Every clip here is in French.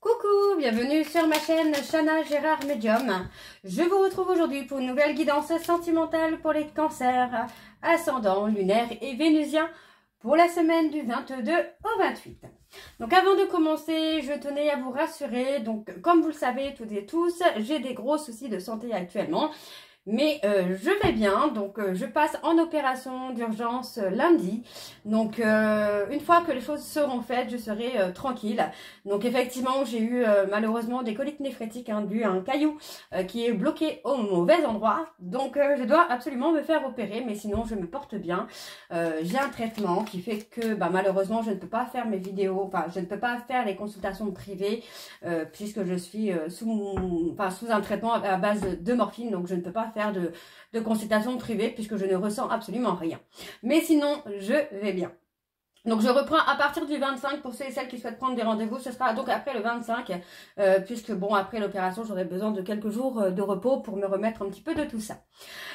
Coucou, bienvenue sur ma chaîne Chana Gérard Medium. Je vous retrouve aujourd'hui pour une nouvelle guidance sentimentale pour les cancers, ascendant, lunaire et vénusien pour la semaine du 22 au 28. Donc avant de commencer, je tenais à vous rassurer, donc comme vous le savez toutes et tous, j'ai des gros soucis de santé actuellement. Mais je vais bien, donc je passe en opération d'urgence lundi. Donc une fois que les choses seront faites, je serai tranquille. Donc effectivement, j'ai eu malheureusement des coliques néphrétiques dû à un caillou qui est bloqué au mauvais endroit. Donc je dois absolument me faire opérer, mais sinon je me porte bien. J'ai un traitement qui fait que malheureusement je ne peux pas faire mes vidéos, enfin je ne peux pas faire les consultations privées puisque je suis sous un traitement à base de morphine, donc je ne peux pas faire de consultation privée puisque je ne ressens absolument rien. Mais sinon, je vais bien. Donc je reprends à partir du 25 pour ceux et celles qui souhaitent prendre des rendez-vous. Ce sera donc après le 25 puisque bon, après l'opération, j'aurai besoin de quelques jours de repos pour me remettre un petit peu de tout ça.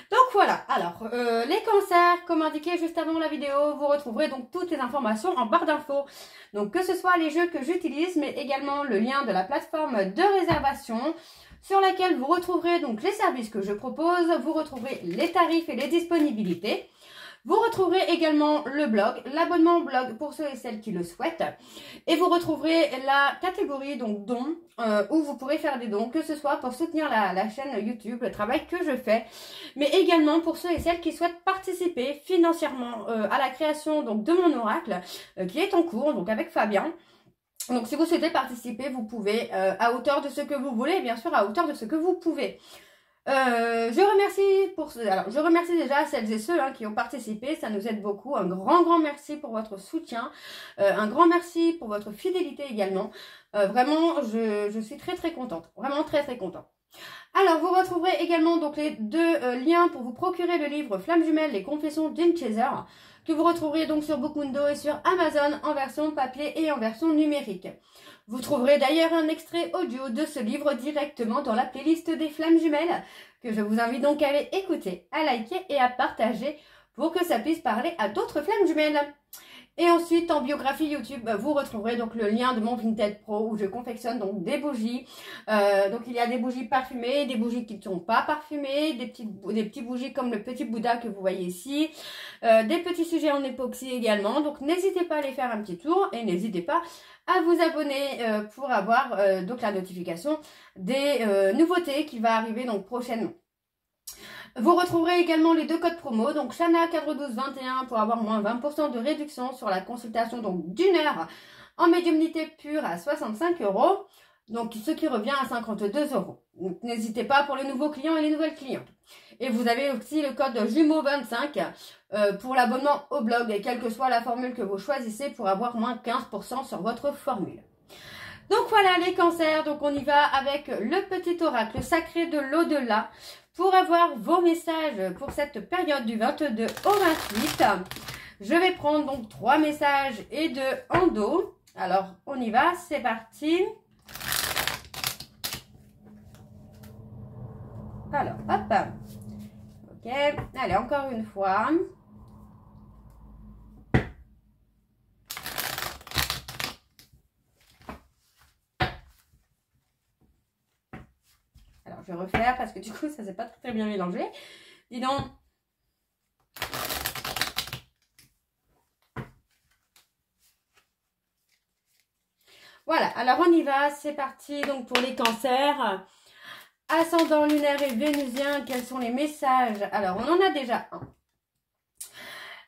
Donc voilà, alors les cancers, comme indiqué juste avant la vidéo, vous retrouverez donc toutes les informations en barre d'infos. Donc que ce soit les jeux que j'utilise, mais également le lien de la plateforme de réservation sur laquelle vous retrouverez donc les services que je propose, vous retrouverez les tarifs et les disponibilités. Vous retrouverez également le blog, l'abonnement au blog pour ceux et celles qui le souhaitent. Et vous retrouverez la catégorie donc dons, où vous pourrez faire des dons, que ce soit pour soutenir la chaîne YouTube, le travail que je fais, mais également pour ceux et celles qui souhaitent participer financièrement à la création donc de mon oracle, qui est en cours, donc avec Fabien. Donc si vous souhaitez participer, vous pouvez à hauteur de ce que vous voulez, et bien sûr à hauteur de ce que vous pouvez. Je remercie déjà celles et ceux qui ont participé, ça nous aide beaucoup. Un grand merci pour votre soutien, un grand merci pour votre fidélité également. Vraiment, je suis très contente, vraiment très contente. Alors, vous retrouverez également donc les deux liens pour vous procurer le livre Flammes jumelles, les confessions d'une Chaser, que vous retrouverez donc sur Bookundo et sur Amazon en version papier et en version numérique. Vous trouverez d'ailleurs un extrait audio de ce livre directement dans la playlist des Flammes jumelles, que je vous invite donc à aller écouter, à liker et à partager pour que ça puisse parler à d'autres Flammes jumelles. Et ensuite, en biographie YouTube, vous retrouverez donc le lien de mon Vinted Pro où je confectionne donc des bougies. Donc il y a des bougies parfumées, des bougies qui ne sont pas parfumées, des petites bougies comme le petit Bouddha que vous voyez ici, des petits sujets en époxy également. Donc n'hésitez pas à aller faire un petit tour et n'hésitez pas à vous abonner pour avoir donc la notification des nouveautés qui va arriver donc prochainement. Vous retrouverez également les deux codes promo, donc Chana cadre 1221 pour avoir moins 20% de réduction sur la consultation donc d'une heure en médiumnité pure à 65 €, donc ce qui revient à 52 €. Donc n'hésitez pas pour les nouveaux clients et les nouvelles clientes. Et vous avez aussi le code jumeau25 pour l'abonnement au blog, et quelle que soit la formule que vous choisissez pour avoir moins 15% sur votre formule. Donc voilà les cancers, donc on y va avec le petit oracle sacré de l'au-delà. Pour avoir vos messages pour cette période du 22 au 28, je vais prendre donc 3 messages et 2 en dos. Alors, on y va, c'est parti. Alors, hop. Ok, allez, encore une fois. Je vais refaire parce que du coup ça s'est pas très bien mélangé. Dis donc. Voilà, alors on y va, c'est parti donc pour les cancers. Ascendant lunaire et vénusien, quels sont les messages? Alors on en a déjà un.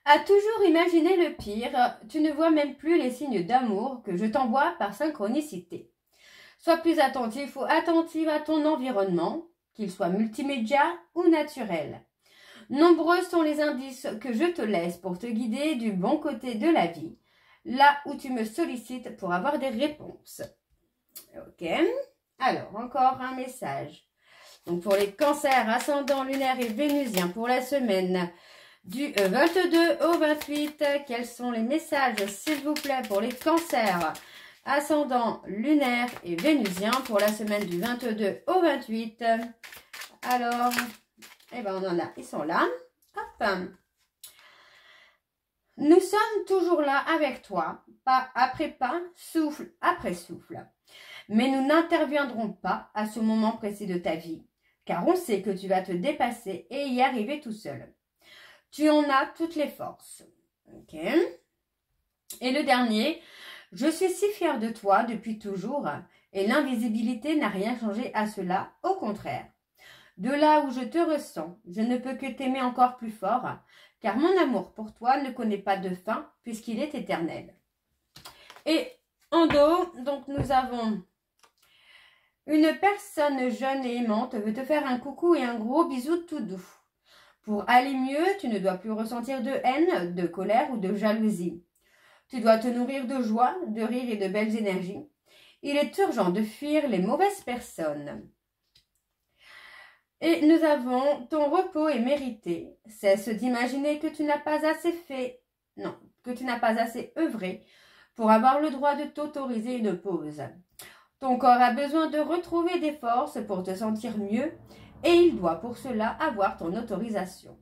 À toujours imaginer le pire, tu ne vois même plus les signes d'amour que je t'envoie par synchronicité. Sois plus attentif ou attentive à ton environnement, qu'il soit multimédia ou naturel. Nombreux sont les indices que je te laisse pour te guider du bon côté de la vie, là où tu me sollicites pour avoir des réponses. Ok, alors encore un message. Donc pour les cancers, ascendant lunaire et vénusien pour la semaine du 22 au 28, quels sont les messages s'il vous plaît pour les cancers ascendant lunaire et vénusien pour la semaine du 22 au 28. Alors, eh ben on en a, ils sont là. Hop. Nous sommes toujours là avec toi, pas après pas, souffle après souffle. Mais nous n'interviendrons pas à ce moment précis de ta vie, car on sait que tu vas te dépasser et y arriver tout seul. Tu en as toutes les forces. Ok. Et le dernier, je suis si fière de toi depuis toujours et l'invisibilité n'a rien changé à cela, au contraire. De là où je te ressens, je ne peux que t'aimer encore plus fort, car mon amour pour toi ne connaît pas de fin puisqu'il est éternel. Et en dos, donc nous avons une personne jeune et aimante veut te faire un coucou et un gros bisou tout doux. Pour aller mieux, tu ne dois plus ressentir de haine, de colère ou de jalousie. Tu dois te nourrir de joie, de rire et de belles énergies. Il est urgent de fuir les mauvaises personnes. Et nous avons ton repos est mérité. Cesse d'imaginer que tu n'as pas assez fait, non, que tu n'as pas assez œuvré pour avoir le droit de t'autoriser une pause. Ton corps a besoin de retrouver des forces pour te sentir mieux et il doit pour cela avoir ton autorisation.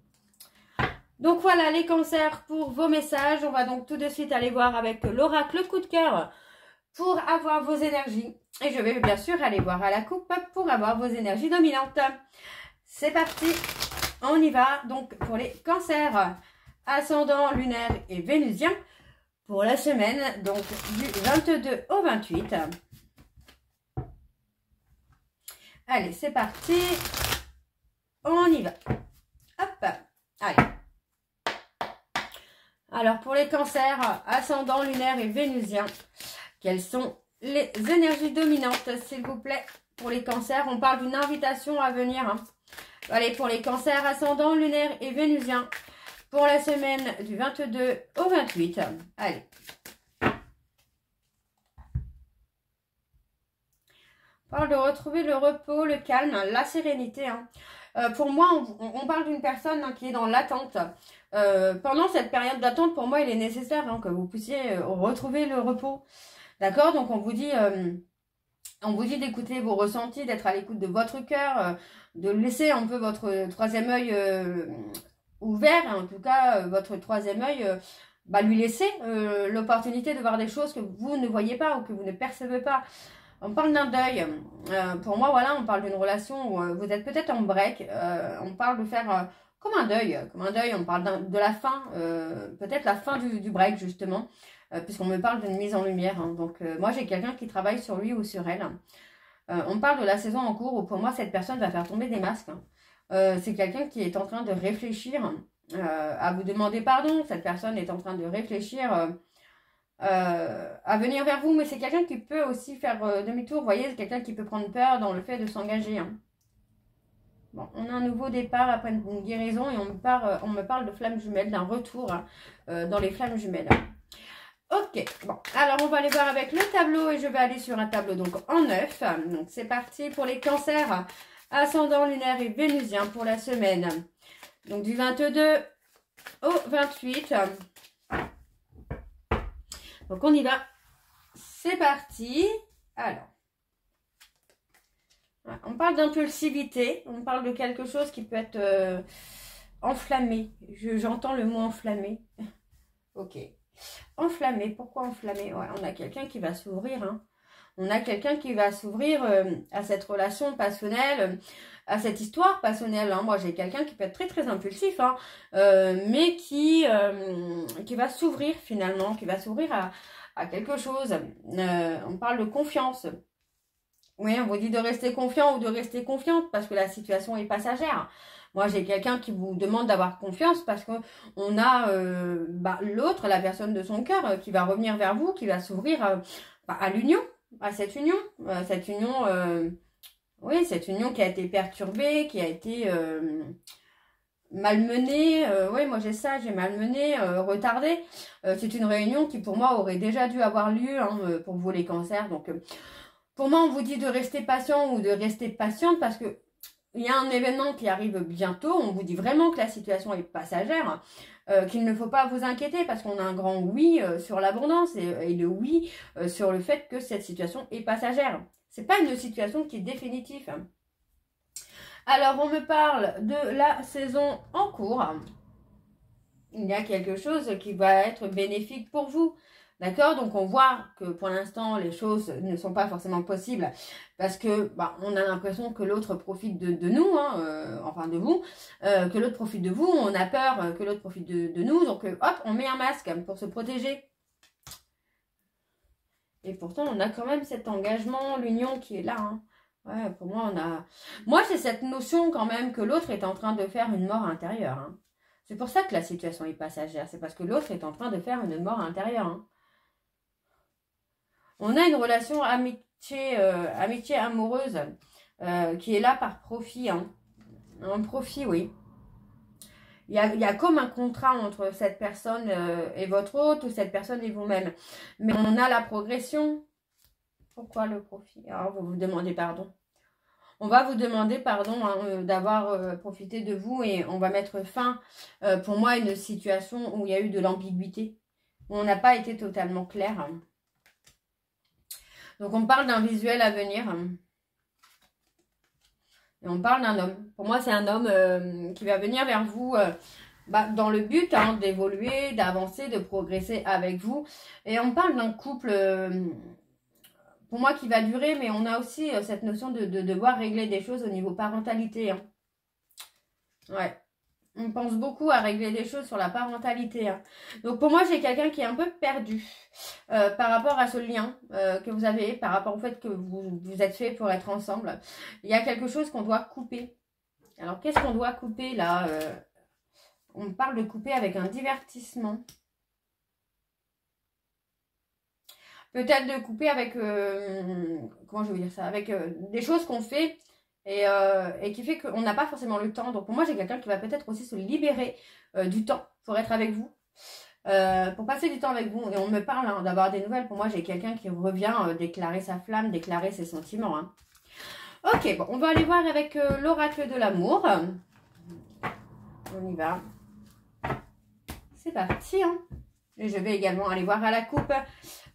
Donc voilà les cancers pour vos messages. On va donc tout de suite aller voir avec l'oracle coup de cœur pour avoir vos énergies. Et je vais bien sûr aller voir à la coupe pour avoir vos énergies dominantes. C'est parti, on y va. Donc pour les cancers, ascendant lunaire et vénusien, pour la semaine donc du 22 au 28. Allez, c'est parti. On y va. Hop, allez. Alors, pour les cancers, ascendant lunaire et vénusien, quelles sont les énergies dominantes, s'il vous plaît? Pour les cancers, on parle d'une invitation à venir. Hein. Allez, pour les cancers, ascendant lunaire et vénusien, pour la semaine du 22 au 28. Allez. On parle de retrouver le repos, le calme, la sérénité. Hein. Pour moi, on parle d'une personne qui est dans l'attente. Pendant cette période d'attente, pour moi, il est nécessaire que vous puissiez retrouver le repos. D'accord? Donc, on vous dit d'écouter vos ressentis, d'être à l'écoute de votre cœur, de laisser un peu votre troisième œil ouvert. En tout cas, votre troisième œil, lui laisser l'opportunité de voir des choses que vous ne voyez pas ou que vous ne percevez pas. On parle d'un deuil. Pour moi, voilà, on parle d'une relation où vous êtes peut-être en break. On parle de faire comme un deuil. On parle de la fin, peut-être la fin du break, justement, puisqu'on me parle d'une mise en lumière. Hein. Donc, moi, j'ai quelqu'un qui travaille sur lui ou sur elle. On parle de la saison en cours où, pour moi, cette personne va faire tomber des masques. Hein. C'est quelqu'un qui est en train de réfléchir à vous demander pardon. Cette personne est en train de réfléchir à venir vers vous, mais c'est quelqu'un qui peut aussi faire demi-tour, vous voyez, c'est quelqu'un qui peut prendre peur dans le fait de s'engager. Hein. Bon, on a un nouveau départ après une guérison et on me parle de flammes jumelles, d'un retour dans les flammes jumelles. Ok, bon, alors on va aller voir avec le tableau et je vais aller sur un tableau donc en 9. Donc c'est parti pour les cancers, ascendant lunaire et vénusien pour la semaine. Donc du 22 au 28. Donc on y va, c'est parti. Alors, on parle d'impulsivité, on parle de quelque chose qui peut être enflammé. J'entends le mot enflammé. Ok, enflammé, pourquoi enflammé? Ouais, on a quelqu'un qui va s'ouvrir. Hein. On a quelqu'un qui va s'ouvrir à cette relation passionnelle, à cette histoire passionnelle. Hein. Moi, j'ai quelqu'un qui peut être très très impulsif, hein, mais qui va s'ouvrir finalement, qui va s'ouvrir à quelque chose. On parle de confiance. Oui, on vous dit de rester confiant ou de rester confiante parce que la situation est passagère. Moi, j'ai quelqu'un qui vous demande d'avoir confiance parce qu'on a l'autre, la personne de son cœur, qui va revenir vers vous, qui va s'ouvrir à l'union. À cette union, oui, cette union qui a été perturbée, qui a été malmenée, oui, moi j'ai ça, j'ai malmené, retardé. C'est une réunion qui pour moi aurait déjà dû avoir lieu hein, pour vous les cancers. Donc pour moi on vous dit de rester patient ou de rester patiente parce que il y a un événement qui arrive bientôt. On vous dit vraiment que la situation est passagère. Qu'il ne faut pas vous inquiéter parce qu'on a un grand oui sur l'abondance et le oui sur le fait que cette situation est passagère. C'est pas une situation qui est définitive. Alors, on me parle de la saison en cours. Il y a quelque chose qui va être bénéfique pour vous. D'accord? Donc on voit que pour l'instant les choses ne sont pas forcément possibles parce que on a l'impression que l'autre profite de nous, hein, enfin de vous, que l'autre profite de vous, on a peur que l'autre profite de nous, donc hop, on met un masque pour se protéger. Et pourtant on a quand même cet engagement, l'union qui est là. Hein. Ouais, pour moi moi c'est cette notion quand même que l'autre est en train de faire une mort intérieure. Hein. C'est pour ça que la situation est passagère, c'est parce que l'autre est en train de faire une mort intérieure. Hein. On a une relation amitié amoureuse qui est là par profit. Hein. Un profit, oui. Il y a comme un contrat entre cette personne et votre hôte ou cette personne et vous-même. Mais on a la progression. Pourquoi le profit? Alors, vous vous demandez pardon. On va vous demander pardon hein, d'avoir profité de vous et on va mettre fin, pour moi, à une situation où il y a eu de l'ambiguïté. Où on n'a pas été totalement clair. Hein. Donc, on parle d'un visuel à venir. Et on parle d'un homme. Pour moi, c'est un homme qui va venir vers vous dans le but hein, d'évoluer, d'avancer, de progresser avec vous. Et on parle d'un couple, pour moi, qui va durer. Mais on a aussi cette notion de devoir régler des choses au niveau parentalité. Hein. Ouais. On pense beaucoup à régler des choses sur la parentalité. Hein. Donc pour moi, j'ai quelqu'un qui est un peu perdu par rapport à ce lien que vous avez, par rapport au fait que vous êtes fait pour être ensemble. Il y a quelque chose qu'on doit couper. Alors qu'est-ce qu'on doit couper là On parle de couper avec un divertissement. Peut-être de couper avec, comment je veux dire ça, avec des choses qu'on fait et qui fait qu'on n'a pas forcément le temps. Donc pour moi, j'ai quelqu'un qui va peut-être aussi se libérer du temps pour être avec vous, pour passer du temps avec vous. Et on me parle hein, d'avoir des nouvelles. Pour moi, j'ai quelqu'un qui revient déclarer sa flamme, déclarer ses sentiments. Hein. Ok, bon, on va aller voir avec l'oracle de l'amour. On y va. C'est parti. Hein. Et je vais également aller voir à la coupe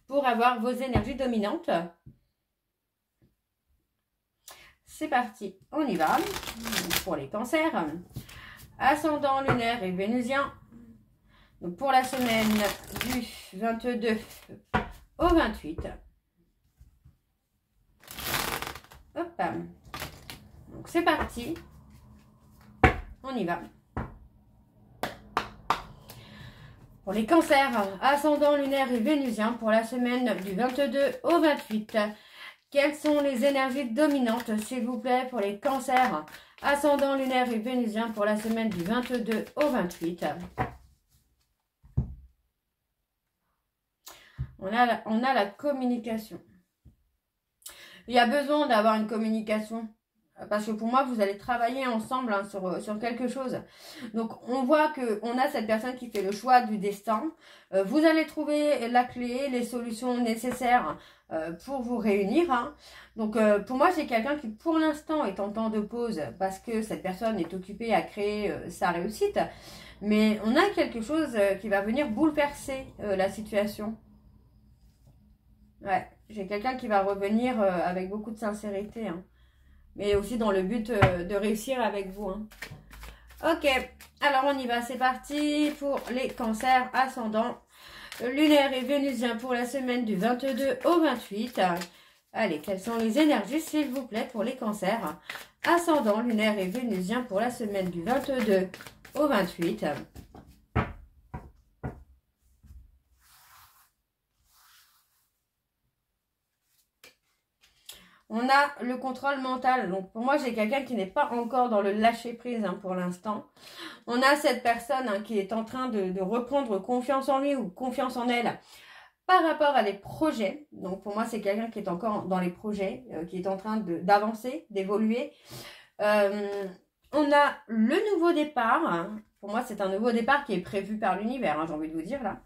pour avoir vos énergies dominantes. C'est parti, on y va. Pour les cancers, ascendant lunaire et vénusien. Donc pour la semaine du 22 au 28. Hop. Donc c'est parti. On y va. Pour les cancers, ascendant lunaire et vénusien pour la semaine du 22 au 28. Quelles sont les énergies dominantes, s'il vous plaît, pour les cancers, ascendant lunaire et vénusien pour la semaine du 22 au 28. On a la communication. Il y a besoin d'avoir une communication. Parce que pour moi, vous allez travailler ensemble hein, sur quelque chose. Donc, on voit qu'on a cette personne qui fait le choix du destin. Vous allez trouver la clé, les solutions nécessaires pour vous réunir. Hein. Donc, pour moi, c'est quelqu'un qui, pour l'instant, est en temps de pause parce que cette personne est occupée à créer sa réussite. Mais on a quelque chose qui va venir bouleverser la situation. Ouais, j'ai quelqu'un qui va revenir avec beaucoup de sincérité. Hein. Mais aussi dans le but de réussir avec vous. Hein. Ok, alors on y va, c'est parti pour les cancers ascendants lunaire et vénusien pour la semaine du 22 au 28. Allez, quelles sont les énergies, s'il vous plaît, pour les cancers ascendants lunaire et vénusien pour la semaine du 22 au 28. On a le contrôle mental. Donc, pour moi, j'ai quelqu'un qui n'est pas encore dans le lâcher-prise hein, pour l'instant. On a cette personne hein, qui est en train de reprendre confiance en lui ou confiance en elle par rapport à des projets. Donc, pour moi, c'est quelqu'un qui est encore dans les projets, qui est en train d'avancer, d'évoluer. On a le nouveau départ. Hein. Pour moi, c'est un nouveau départ qui est prévu par l'univers, hein, j'ai envie de vous dire là.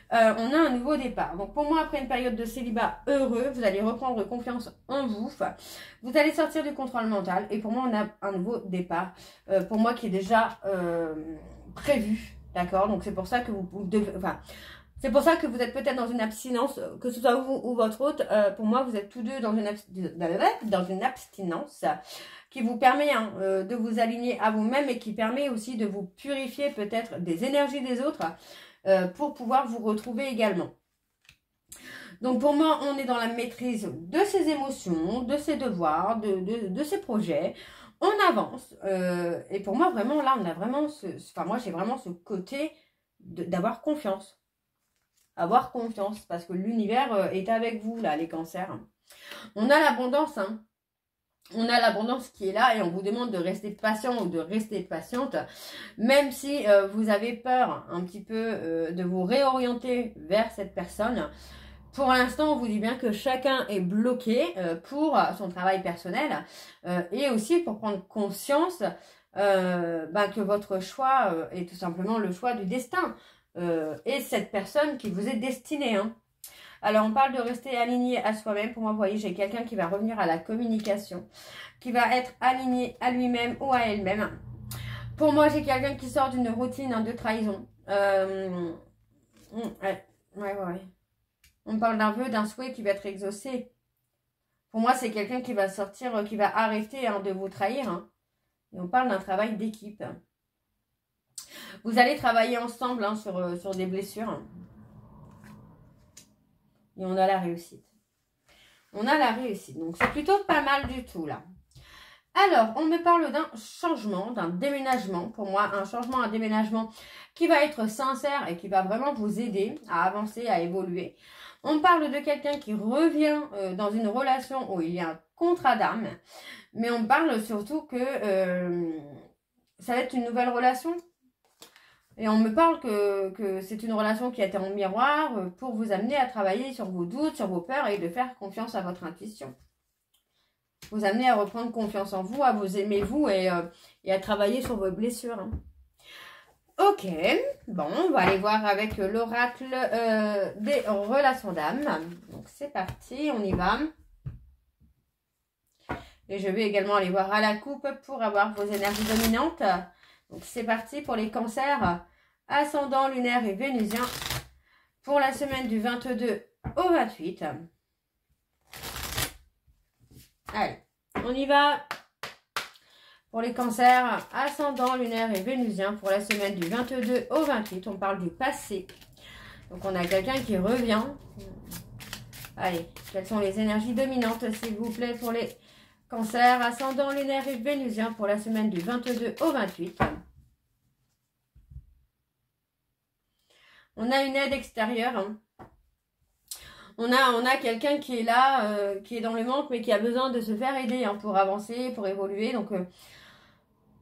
On a un nouveau départ. Donc pour moi, après une période de célibat heureux, vous allez reprendre confiance en vous. Vous allez sortir du contrôle mental. Et pour moi, on a un nouveau départ. Pour moi, qui est déjà prévu. D'accord? Donc c'est pour ça que vous devez... Enfin, c'est pour ça que vous êtes peut-être dans une abstinence, que ce soit vous ou votre hôte. Pour moi, vous êtes tous deux dans une abstinence qui vous permet hein, de vous aligner à vous-même et qui permet aussi de vous purifier peut-être des énergies des autres pour pouvoir vous retrouver également. Donc pour moi, on est dans la maîtrise de ses émotions, de ses devoirs, de ses projets. On avance. Et pour moi, vraiment, là, on a vraiment enfin, moi, j'ai vraiment ce côté d'avoir confiance. Avoir confiance. Parce que l'univers est avec vous, là, les cancers. On a l'abondance, hein. On a l'abondance qui est là et on vous demande de rester patient ou de rester patiente. Même si vous avez peur un petit peu de vous réorienter vers cette personne. Pour l'instant, on vous dit bien que chacun est bloqué pour son travail personnel et aussi pour prendre conscience que votre choix est tout simplement le choix du destin et cette personne qui vous est destinée. Hein. Alors, on parle de rester aligné à soi-même. Pour moi, vous voyez, j'ai quelqu'un qui va revenir à la communication, qui va être aligné à lui-même ou à elle-même. Pour moi, j'ai quelqu'un qui sort d'une routine de trahison. Ouais. On parle d'un vœu, d'un souhait qui va être exaucé. Pour moi, c'est quelqu'un qui va sortir, qui va arrêter de vous trahir. Hein. Et on parle d'un travail d'équipe. Vous allez travailler ensemble sur des blessures. Et on a la réussite. On a la réussite. Donc, c'est plutôt pas mal du tout, là. Alors, on me parle d'un changement, d'un déménagement. Pour moi, un changement, un déménagement qui va être sincère et qui va vraiment vous aider à avancer, à évoluer. On parle de quelqu'un qui revient dans une relation où il y a un contrat d'âme. Mais on parle surtout que ça va être une nouvelle relation. Et on me parle que c'est une relation qui a été en miroir pour vous amener à travailler sur vos doutes, sur vos peurs et de faire confiance à votre intuition. Vous amener à reprendre confiance en vous, à vous aimer vous et à travailler sur vos blessures. Hein. Ok, bon, on va aller voir avec l'oracle des relations d'âme. Donc c'est parti, on y va. Et je vais également aller voir à la coupe pour avoir vos énergies dominantes. Donc c'est parti pour les cancers, ascendant, lunaire et vénusien pour la semaine du 22 au 28. Allez, on y va. Pour les cancers, ascendant, lunaire et vénusien pour la semaine du 22 au 28. On parle du passé. Donc, on a quelqu'un qui revient. Allez, quelles sont les énergies dominantes, s'il vous plaît, pour les cancers, ascendant, lunaire et vénusien pour la semaine du 22 au 28. On a une aide extérieure. Hein. On a quelqu'un qui est là, qui est dans le manque, mais qui a besoin de se faire aider pour avancer, pour évoluer. Donc,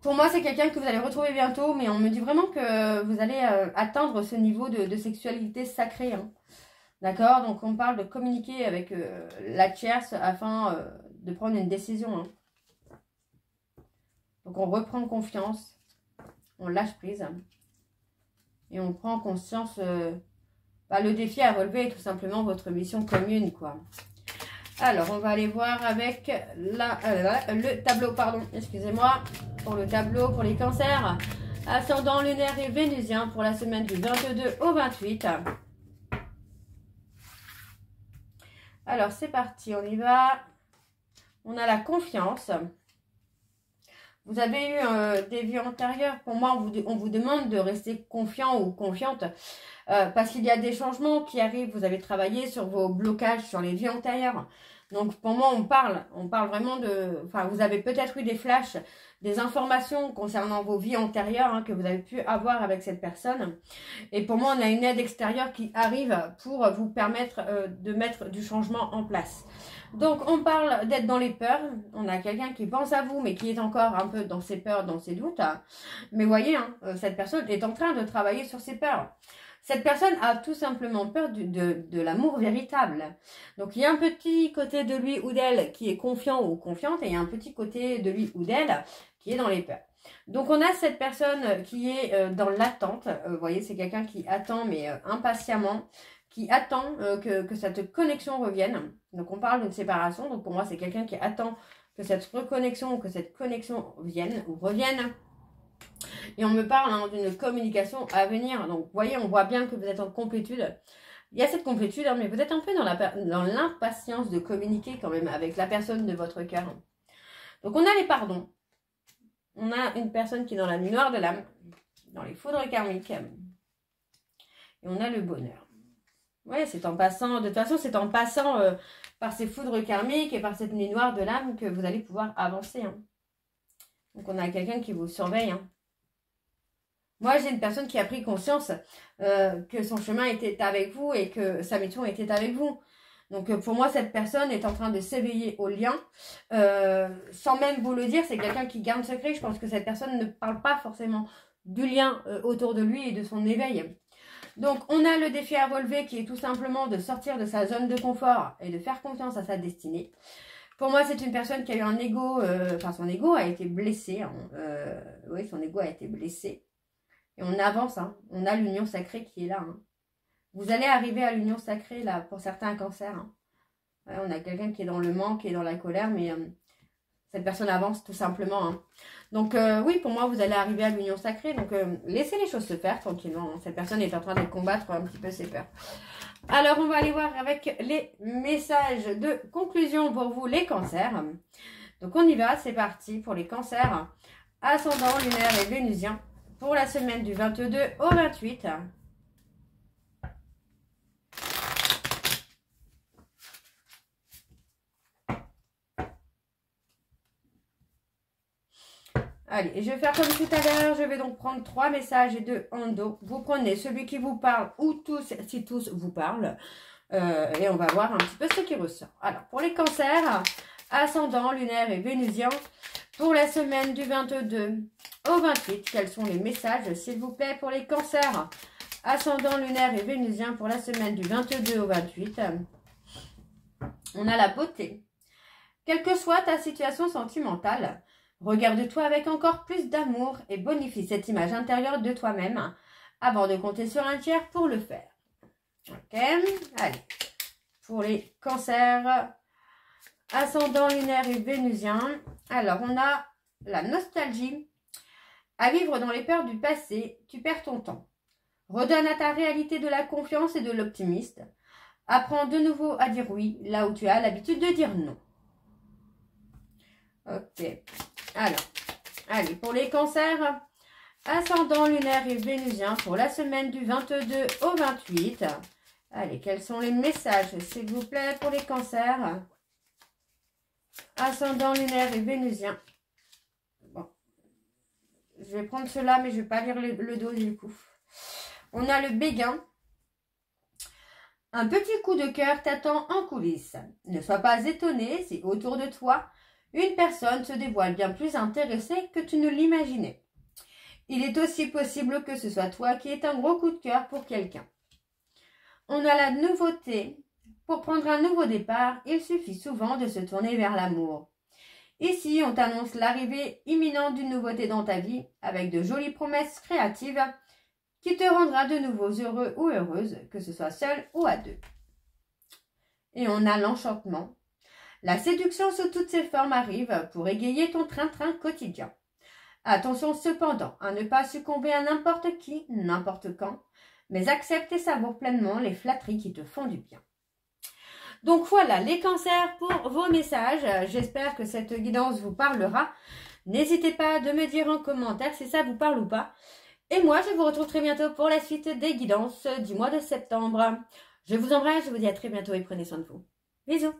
pour moi, c'est quelqu'un que vous allez retrouver bientôt, mais on me dit vraiment que vous allez atteindre ce niveau de sexualité sacrée. Hein. D'accord? Donc, on parle de communiquer avec la tierce afin de prendre une décision. Hein. Donc, on reprend confiance, on lâche prise et on prend conscience... le défi à relever est tout simplement votre mission commune, quoi. Alors, on va aller voir avec le tableau, pardon, excusez-moi, pour le tableau, pour les cancers, ascendant, lunaire et vénusien pour la semaine du 22 au 28. Alors, c'est parti, on y va. On a la confiance. Vous avez eu des vies antérieures. Pour moi, on vous demande de rester confiant ou confiante parce qu'il y a des changements qui arrivent. Vous avez travaillé sur vos blocages, sur les vies antérieures. Donc, pour moi, on parle vraiment de... Enfin, vous avez peut-être eu des flashs, des informations concernant vos vies antérieures que vous avez pu avoir avec cette personne. Et pour moi, on a une aide extérieure qui arrive pour vous permettre de mettre du changement en place. Donc, on parle d'être dans les peurs. On a quelqu'un qui pense à vous, mais qui est encore un peu dans ses peurs, dans ses doutes. Mais voyez, cette personne est en train de travailler sur ses peurs. Cette personne a tout simplement peur de l'amour véritable. Donc, il y a un petit côté de lui ou d'elle qui est confiant ou confiante, et il y a un petit côté de lui ou d'elle qui est dans les peurs. Donc, on a cette personne qui est dans l'attente. Vous voyez, c'est quelqu'un qui attend, mais impatiemment, qui attend que cette connexion revienne. Donc, on parle d'une séparation. Donc, pour moi, c'est quelqu'un qui attend que cette reconnexion ou que cette connexion vienne ou revienne. Et on me parle d'une communication à venir. Donc, vous voyez, on voit bien que vous êtes en complétude. Il y a cette complétude, mais vous êtes un peu dans l'impatience de communiquer quand même avec la personne de votre cœur. Donc, on a les pardons. On a une personne qui est dans la nuit noire de l'âme, dans les foudres karmiques. Et on a le bonheur. Ouais, c'est en passant, de toute façon, c'est en passant par ces foudres karmiques et par cette nuit noire de l'âme que vous allez pouvoir avancer. Hein. Donc, on a quelqu'un qui vous surveille. Hein. Moi, j'ai une personne qui a pris conscience que son chemin était avec vous et que sa mission était avec vous. Donc, pour moi, cette personne est en train de s'éveiller au lien. Sans même vous le dire, c'est quelqu'un qui garde secret. Je pense que cette personne ne parle pas forcément du lien autour de lui et de son éveil. Donc, on a le défi à relever qui est tout simplement de sortir de sa zone de confort et de faire confiance à sa destinée. Pour moi, c'est une personne qui a eu un ego, enfin, son ego a été blessé. Hein, oui, son ego a été blessé. Et on avance, hein. On a l'union sacrée qui est là. Hein. Vous allez arriver à l'union sacrée, là, pour certains cancers. Hein. Ouais, on a quelqu'un qui est dans le manque, qui est dans la colère, mais cette personne avance tout simplement. Hein. Donc, oui, pour moi, vous allez arriver à l'union sacrée. Donc, laissez les choses se faire tranquillement. Hein. Cette personne est en train de combattre un petit peu ses peurs. Alors, on va aller voir avec les messages de conclusion pour vous, les cancers. Donc, on y va. C'est parti pour les cancers. Ascendant, lunaire et vénusien. Pour la semaine du 22 au 28. Allez, je vais faire comme tout à l'heure. Je vais donc prendre 3 messages et 2 en dos. Vous prenez celui qui vous parle ou tous, si tous vous parlent. Et on va voir un petit peu ce qui ressort. Alors, pour les cancers, ascendant, lunaire et vénusien. Pour la semaine du 22 au 28, quels sont les messages, s'il vous plaît, pour les cancers ascendant, lunaire et vénusien pour la semaine du 22 au 28. On a la beauté. Quelle que soit ta situation sentimentale, regarde-toi avec encore plus d'amour et bonifie cette image intérieure de toi-même avant de compter sur un tiers pour le faire. Ok, allez. Pour les cancers ascendant, lunaire et vénusien. Alors, on a la nostalgie. À vivre dans les peurs du passé, tu perds ton temps. Redonne à ta réalité de la confiance et de l'optimisme. Apprends de nouveau à dire oui, là où tu as l'habitude de dire non. Ok. Alors, allez, pour les cancers, ascendant, lunaire et vénusien, pour la semaine du 22 au 28. Allez, quels sont les messages, s'il vous plaît, pour les cancers ascendant, lunaire et vénusien. Bon. Je vais prendre cela, mais je ne vais pas lire le dos du coup. On a le béguin. Un petit coup de cœur t'attend en coulisses. Ne sois pas étonné si autour de toi, une personne se dévoile bien plus intéressée que tu ne l'imaginais. Il est aussi possible que ce soit toi qui aies un gros coup de cœur pour quelqu'un. On a la nouveauté. Pour prendre un nouveau départ, il suffit souvent de se tourner vers l'amour. Ici, on t'annonce l'arrivée imminente d'une nouveauté dans ta vie, avec de jolies promesses créatives qui te rendra de nouveau heureux ou heureuse, que ce soit seul ou à deux. Et on a l'enchantement. La séduction sous toutes ses formes arrive pour égayer ton train-train quotidien. Attention cependant à ne pas succomber à n'importe qui, n'importe quand, mais accepte et savoure pleinement les flatteries qui te font du bien. Donc voilà les cancers pour vos messages. J'espère que cette guidance vous parlera. N'hésitez pas de me dire en commentaire si ça vous parle ou pas. Et moi, je vous retrouve très bientôt pour la suite des guidances du mois de septembre. Je vous embrasse, je vous dis à très bientôt et prenez soin de vous. Bisous.